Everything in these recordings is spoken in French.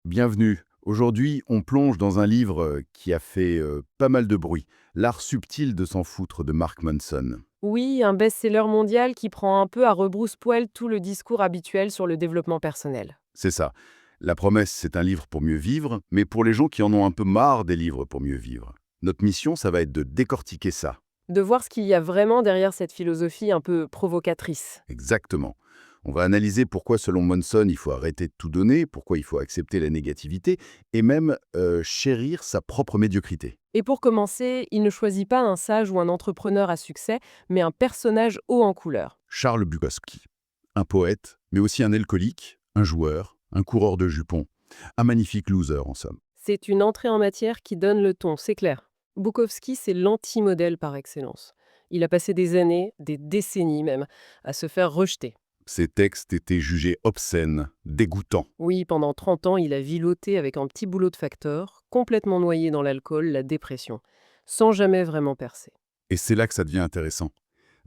Bienvenue. Aujourd'hui, on plonge dans un livre qui a fait pas mal de bruit. L'art subtil de s'en foutre de Mark Manson. Oui, un best-seller mondial qui prend un peu à rebrousse-poil tout le discours habituel sur le développement personnel. C'est ça. La promesse, c'est un livre pour mieux vivre, mais pour les gens qui en ont un peu marre des livres pour mieux vivre. Notre mission, ça va être de décortiquer ça. De voir ce qu'il y a vraiment derrière cette philosophie un peu provocatrice. Exactement. On va analyser pourquoi, selon Manson, il faut arrêter de tout donner, pourquoi il faut accepter la négativité, et même chérir sa propre médiocrité. Et pour commencer, il ne choisit pas un sage ou un entrepreneur à succès, mais un personnage haut en couleur. Charles Bukowski. Un poète, mais aussi un alcoolique, un joueur, un coureur de jupons. Un magnifique loser, en somme. C'est une entrée en matière qui donne le ton, c'est clair. Bukowski, c'est l'anti-modèle par excellence. Il a passé des années, des décennies même, à se faire rejeter. Ses textes étaient jugés obscènes, dégoûtants. Oui, pendant 30 ans, il a viloté avec un petit boulot de facteur, complètement noyé dans l'alcool, la dépression, sans jamais vraiment percer. Et c'est là que ça devient intéressant.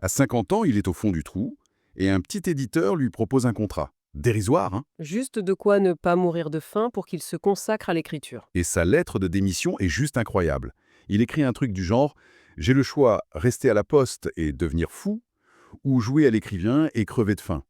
À 50 ans, il est au fond du trou, et un petit éditeur lui propose un contrat. Dérisoire, hein. Juste de quoi ne pas mourir de faim pour qu'il se consacre à l'écriture. Et sa lettre de démission est juste incroyable. Il écrit un truc du genre « J'ai le choix, rester à la poste et devenir fou, ou jouer à l'écrivain et crever de faim.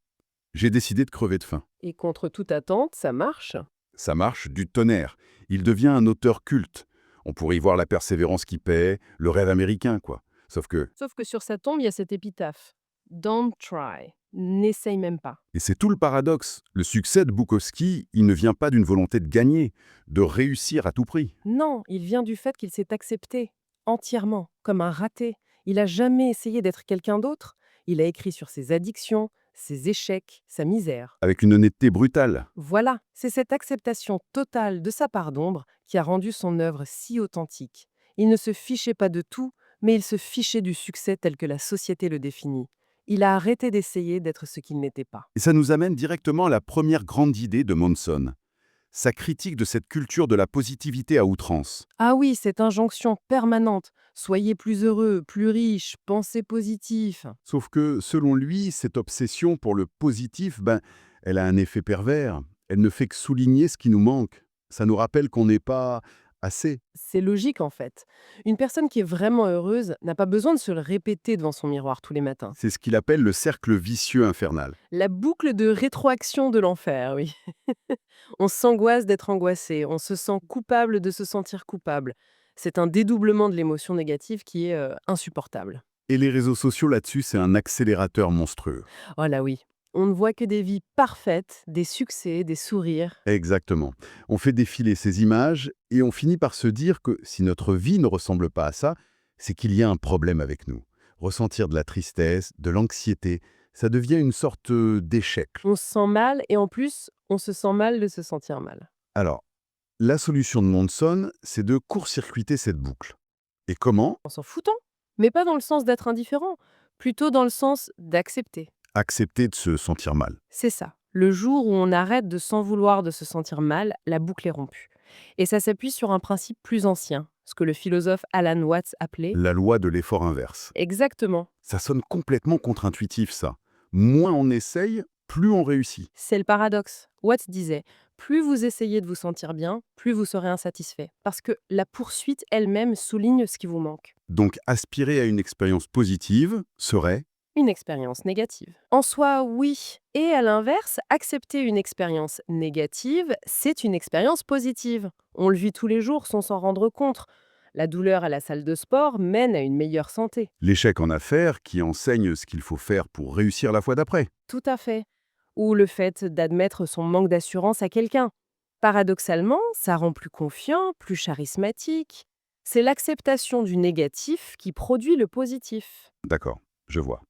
J'ai décidé de crever de faim. » Et contre toute attente, ça marche. Ça marche du tonnerre. Il devient un auteur culte. On pourrait y voir la persévérance qui paie, le rêve américain, quoi. Sauf que, Sauf que sur sa tombe, il y a cette épitaphe. Don't try. N'essaye même pas. et c'est tout le paradoxe, le succès de Bukowski, il ne vient pas d'une volonté de gagner, de réussir à tout prix. Non, il vient du fait qu'il s'est accepté, entièrement, comme un raté. Il n'a jamais essayé d'être quelqu'un d'autre. Il a écrit sur ses addictions, ses échecs, sa misère. Avec une honnêteté brutale. Voilà, c'est cette acceptation totale de sa part d'ombre qui a rendu son œuvre si authentique. Il ne se fichait pas de tout, mais il se fichait du succès tel que la société le définit. Il a arrêté d'essayer d'être ce qu'il n'était pas. Et ça nous amène directement à la première grande idée de Manson, sa critique de cette culture de la positivité à outrance. Ah oui, cette injonction permanente. Soyez plus heureux, plus riche, pensez positif. Sauf que, selon lui, cette obsession pour le positif, elle a un effet pervers. Elle ne fait que souligner ce qui nous manque. Ça nous rappelle qu'on n'est pas assez. C'est logique en fait. Une personne qui est vraiment heureuse n'a pas besoin de se le répéter devant son miroir tous les matins. C'est ce qu'il appelle le cercle vicieux infernal. La boucle de rétroaction de l'enfer, oui. On s'angoisse d'être angoissé, on se sent coupable de se sentir coupable. C'est un dédoublement de l'émotion négative qui est insupportable. Et les réseaux sociaux là-dessus, c'est un accélérateur monstrueux. Oh là oui, on ne voit que des vies parfaites, des succès, des sourires. Exactement. On fait défiler ces images et on finit par se dire que si notre vie ne ressemble pas à ça, c'est qu'il y a un problème avec nous. Ressentir de la tristesse, de l'anxiété, ça devient une sorte d'échec. On se sent mal et en plus, on se sent mal de se sentir mal. Alors, la solution de Manson, c'est de court-circuiter cette boucle. Et comment? En s'en foutant, mais pas dans le sens d'être indifférent, plutôt dans le sens d'accepter. Accepter de se sentir mal. C'est ça. Le jour où on arrête de s'en vouloir de se sentir mal, la boucle est rompue. Et ça s'appuie sur un principe plus ancien, ce que le philosophe Alan Watts appelait La loi de l'effort inverse. exactement. Ça sonne complètement contre-intuitif, ça. Moins on essaye, plus on réussit. C'est le paradoxe. Watts disait, plus vous essayez de vous sentir bien, plus vous serez insatisfait. Parce que la poursuite elle-même souligne ce qui vous manque. Donc aspirer à une expérience positive serait... Une expérience négative. En soi, oui. Et à l'inverse, accepter une expérience négative, c'est une expérience positive. On le vit tous les jours sans s'en rendre compte. La douleur à la salle de sport mène à une meilleure santé. L'échec en affaires qui enseigne ce qu'il faut faire pour réussir la fois d'après. Tout à fait. Ou le fait d'admettre son manque d'assurance à quelqu'un. Paradoxalement, ça rend plus confiant, plus charismatique. C'est l'acceptation du négatif qui produit le positif. D'accord, je vois.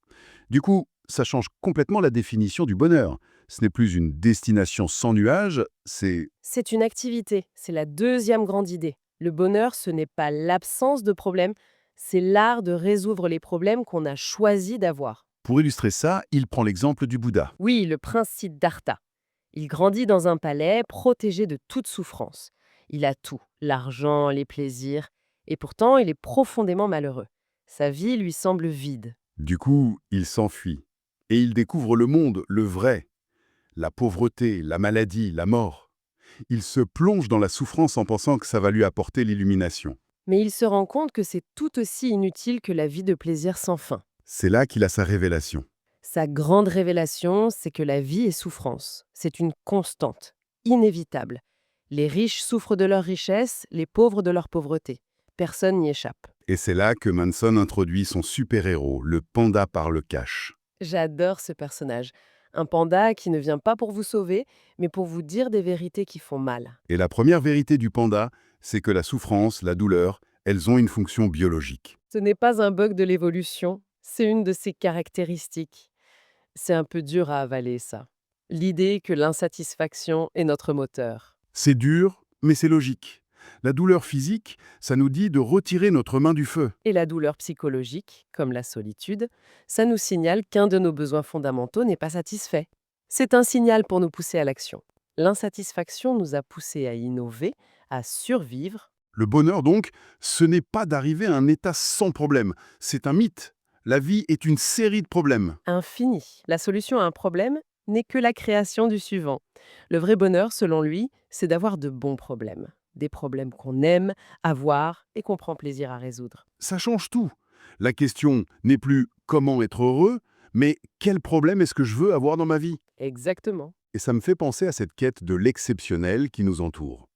Du coup, ça change complètement la définition du bonheur. Ce n'est plus une destination sans nuages, c'est... C'est une activité, c'est la deuxième grande idée. Le bonheur, ce n'est pas l'absence de problèmes, c'est l'art de résoudre les problèmes qu'on a choisi d'avoir. Pour illustrer ça, il prend l'exemple du Bouddha. Oui, le prince Siddhartha. Il grandit dans un palais protégé de toute souffrance. Il a tout, l'argent, les plaisirs, et pourtant il est profondément malheureux. Sa vie lui semble vide. Du coup, il s'enfuit. Et il découvre le monde, le vrai. La pauvreté, la maladie, la mort. Il se plonge dans la souffrance en pensant que ça va lui apporter l'illumination. Mais il se rend compte que c'est tout aussi inutile que la vie de plaisir sans fin. C'est là qu'il a sa révélation. Sa grande révélation, c'est que la vie est souffrance. C'est une constante, inévitable. Les riches souffrent de leur richesse, les pauvres de leur pauvreté. Personne n'y échappe. Et c'est là que Manson introduit son super-héros, le panda par le cash. J'adore ce personnage. Un panda qui ne vient pas pour vous sauver, mais pour vous dire des vérités qui font mal. Et la première vérité du panda, c'est que la souffrance, la douleur, elles ont une fonction biologique. Ce n'est pas un bug de l'évolution, c'est une de ses caractéristiques. C'est un peu dur à avaler, ça. L'idée que l'insatisfaction est notre moteur. C'est dur, mais c'est logique. La douleur physique, ça nous dit de retirer notre main du feu. Et la douleur psychologique, comme la solitude, ça nous signale qu'un de nos besoins fondamentaux n'est pas satisfait. C'est un signal pour nous pousser à l'action. L'insatisfaction nous a poussés à innover, à survivre. Le bonheur, donc, ce n'est pas d'arriver à un état sans problème. C'est un mythe. La vie est une série de problèmes. Infini. La solution à un problème n'est que la création du suivant. Le vrai bonheur, selon lui, c'est d'avoir de bons problèmes. Des problèmes qu'on aime avoir et qu'on prend plaisir à résoudre. Ça change tout. La question n'est plus comment être heureux, mais quel problème est-ce que je veux avoir dans ma vie? Exactement. Et ça me fait penser à cette quête de l'exceptionnel qui nous entoure.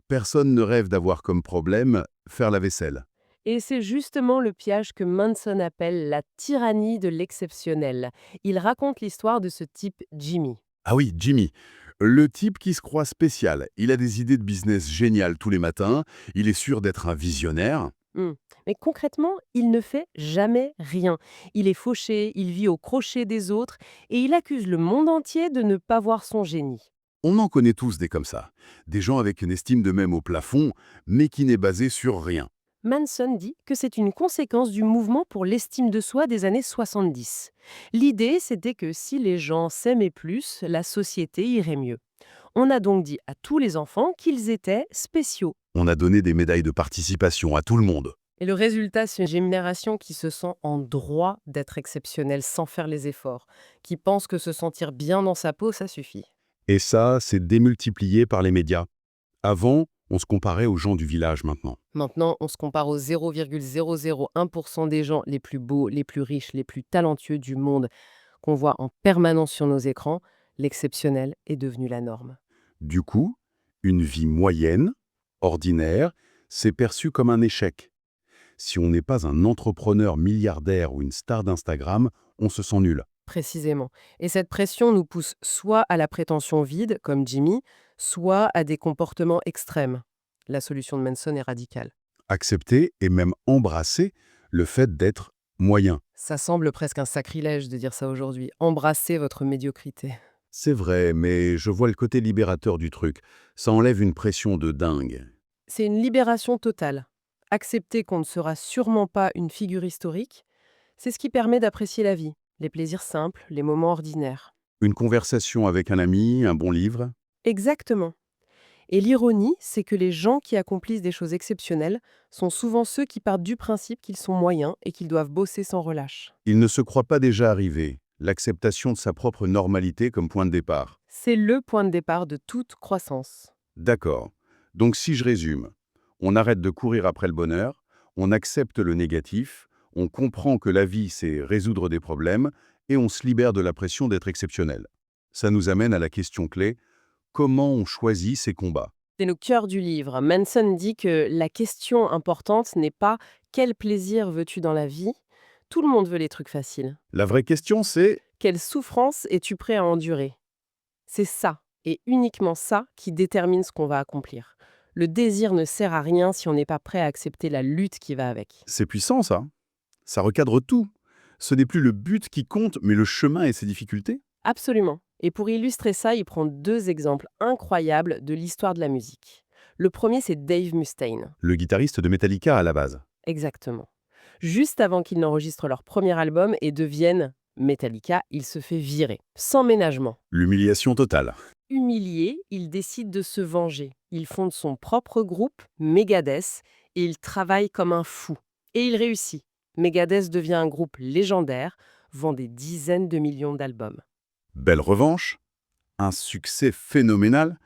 Personne ne rêve d'avoir comme problème faire la vaisselle. Et c'est justement le piège que Manson appelle la tyrannie de l'exceptionnel. Il raconte l'histoire de ce type Jimmy. Ah oui, Jimmy. Le type qui se croit spécial. Il a des idées de business géniales tous les matins. Il est sûr d'être un visionnaire. Hmm. Mais concrètement, il ne fait jamais rien. Il est fauché, il vit au crochet des autres et il accuse le monde entier de ne pas voir son génie. On en connaît tous des comme ça. Des gens avec une estime d'eux-mêmes au plafond, mais qui n'est basée sur rien. Manson dit que c'est une conséquence du mouvement pour l'estime de soi des années 70. L'idée, c'était que si les gens s'aimaient plus, la société irait mieux. On a donc dit à tous les enfants qu'ils étaient spéciaux. On a donné des médailles de participation à tout le monde. Et le résultat, c'est une génération qui se sent en droit d'être exceptionnelle sans faire les efforts, qui pense que se sentir bien dans sa peau, ça suffit. Et ça, c'est démultiplié par les médias. Avant, on se comparait aux gens du village maintenant. Maintenant, on se compare aux 0,001% des gens les plus beaux, les plus riches, les plus talentueux du monde qu'on voit en permanence sur nos écrans. L'exceptionnel est devenu la norme. Du coup, une vie moyenne, ordinaire, c'est perçu comme un échec. Si on n'est pas un entrepreneur milliardaire ou une star d'Instagram, on se sent nul. Précisément. Et cette pression nous pousse soit à la prétention vide, comme Jimmy, soit à des comportements extrêmes. La solution de Manson est radicale. Accepter et même embrasser le fait d'être moyen. Ça semble presque un sacrilège de dire ça aujourd'hui. Embrassez votre médiocrité. C'est vrai, mais je vois le côté libérateur du truc. Ça enlève une pression de dingue. C'est une libération totale. Accepter qu'on ne sera sûrement pas une figure historique, c'est ce qui permet d'apprécier la vie, les plaisirs simples, les moments ordinaires. Une conversation avec un ami, un bon livre. Exactement. Et l'ironie, c'est que les gens qui accomplissent des choses exceptionnelles sont souvent ceux qui partent du principe qu'ils sont moyens et qu'ils doivent bosser sans relâche. Il ne se croit pas déjà arrivé. L'acceptation de sa propre normalité comme point de départ. C'est le point de départ de toute croissance. D'accord. Donc si je résume, on arrête de courir après le bonheur, on accepte le négatif, on comprend que la vie, c'est résoudre des problèmes, et on se libère de la pression d'être exceptionnel. Ça nous amène à la question clé, comment on choisit ses combats? C'est le cœur du livre. Manson dit que la question importante n'est pas quel plaisir veux-tu dans la vie? Tout le monde veut les trucs faciles. La vraie question, c'est Quelle souffrance es-tu prêt à endurer? C'est ça, et uniquement ça, qui détermine ce qu'on va accomplir. Le désir ne sert à rien si on n'est pas prêt à accepter la lutte qui va avec. c'est puissant ça. Ça recadre tout. Ce n'est plus le but qui compte, mais le chemin et ses difficultés. Absolument. Et pour illustrer ça, il prend deux exemples incroyables de l'histoire de la musique. Le premier, c'est Dave Mustaine. Le guitariste de Metallica à la base. Exactement. Juste avant qu'ils n'enregistrent leur premier album et deviennent Metallica, il se fait virer, sans ménagement. L'humiliation totale. Humilié, il décide de se venger. Il fonde son propre groupe, Megadeth, et il travaille comme un fou. Et il réussit. Megadeth devient un groupe légendaire, vend des dizaines de millions d'albums. Belle revanche, un succès phénoménal,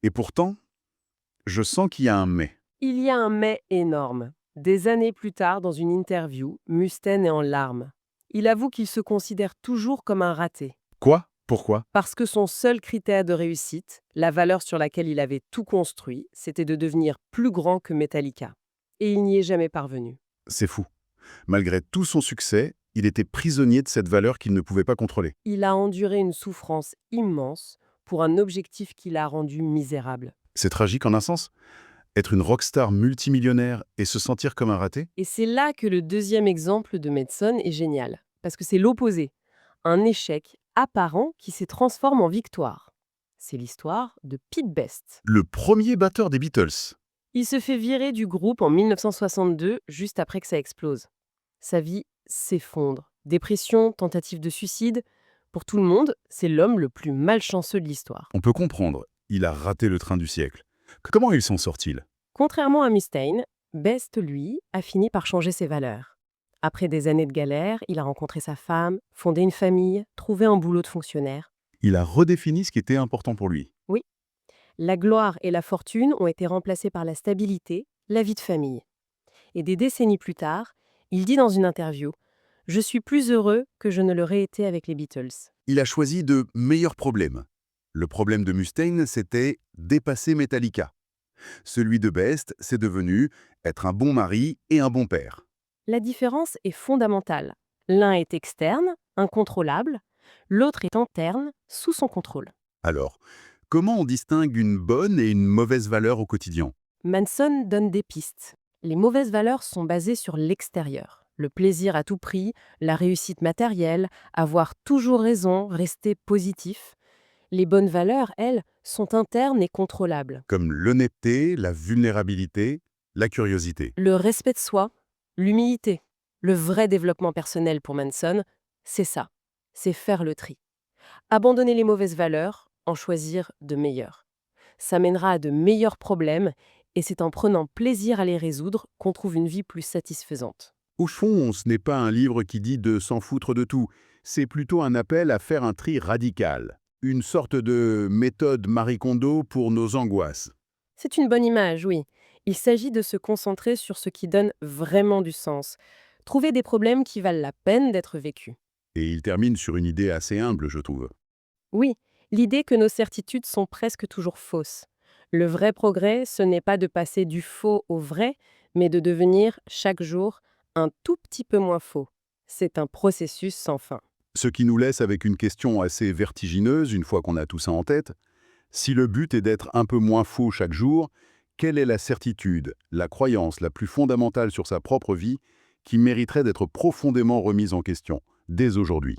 Et pourtant, je sens qu'il y a un mais. Il y a un mais énorme. Des années plus tard, dans une interview, Mustaine est en larmes. Il avoue qu'il se considère toujours comme un raté. Quoi? Pourquoi? Parce que son seul critère de réussite, la valeur sur laquelle il avait tout construit, c'était de devenir plus grand que Metallica. Et il n'y est jamais parvenu. C'est fou. Malgré tout son succès, il était prisonnier de cette valeur qu'il ne pouvait pas contrôler. Il a enduré une souffrance immense pour un objectif qui l'a rendu misérable. C'est tragique en un sens. Être une rockstar multimillionnaire et se sentir comme un raté? Et c'est là que le deuxième exemple de Madsen est génial, parce que c'est l'opposé. Un échec apparent qui se transforme en victoire. C'est l'histoire de Pete Best. Le premier batteur des Beatles. Il se fait virer du groupe en 1962, juste après que ça explose. Sa vie s'effondre. Dépression, tentative de suicide. Pour tout le monde, c'est l'homme le plus malchanceux de l'histoire. On peut comprendre, il a raté le train du siècle. Comment il s'en sort-il? Contrairement à Mustaine, Best, lui, a fini par changer ses valeurs. Après des années de galère, il a rencontré sa femme, fondé une famille, trouvé un boulot de fonctionnaire. Il a redéfini ce qui était important pour lui. Oui, la gloire et la fortune ont été remplacées par la stabilité, la vie de famille. Et des décennies plus tard, il dit dans une interview « Je suis plus heureux que je ne l'aurais été avec les Beatles. Il a choisi de meilleurs problèmes. Le problème de Mustaine, c'était dépasser Metallica. Celui de Best, c'est devenu être un bon mari et un bon père. » La différence est fondamentale. L'un est externe, incontrôlable, l'autre est interne, sous son contrôle. Alors, comment on distingue une bonne et une mauvaise valeur au quotidien? Manson donne des pistes. Les mauvaises valeurs sont basées sur l'extérieur. Le plaisir à tout prix, la réussite matérielle, avoir toujours raison, rester positif. Les bonnes valeurs, elles, sont internes et contrôlables. Comme l'honnêteté, la vulnérabilité, la curiosité. Le respect de soi, l'humilité. Le vrai développement personnel pour Manson, c'est ça. C'est faire le tri. Abandonner les mauvaises valeurs, en choisir de meilleures. Ça mènera à de meilleurs problèmes et c'est en prenant plaisir à les résoudre qu'on trouve une vie plus satisfaisante. Au fond, ce n'est pas un livre qui dit de s'en foutre de tout. C'est plutôt un appel à faire un tri radical. Une sorte de méthode Marie Kondo pour nos angoisses. C'est une bonne image, oui. Il s'agit de se concentrer sur ce qui donne vraiment du sens. Trouver des problèmes qui valent la peine d'être vécus. Et il termine sur une idée assez humble, je trouve. Oui, l'idée que nos certitudes sont presque toujours fausses. Le vrai progrès, ce n'est pas de passer du faux au vrai, mais de devenir, chaque jour, un tout petit peu moins faux. C'est un processus sans fin. Ce qui nous laisse avec une question assez vertigineuse, une fois qu'on a tout ça en tête. Si le but est d'être un peu moins faux chaque jour, quelle est la certitude, la croyance la plus fondamentale sur sa propre vie qui mériterait d'être profondément remise en question, dès aujourd'hui?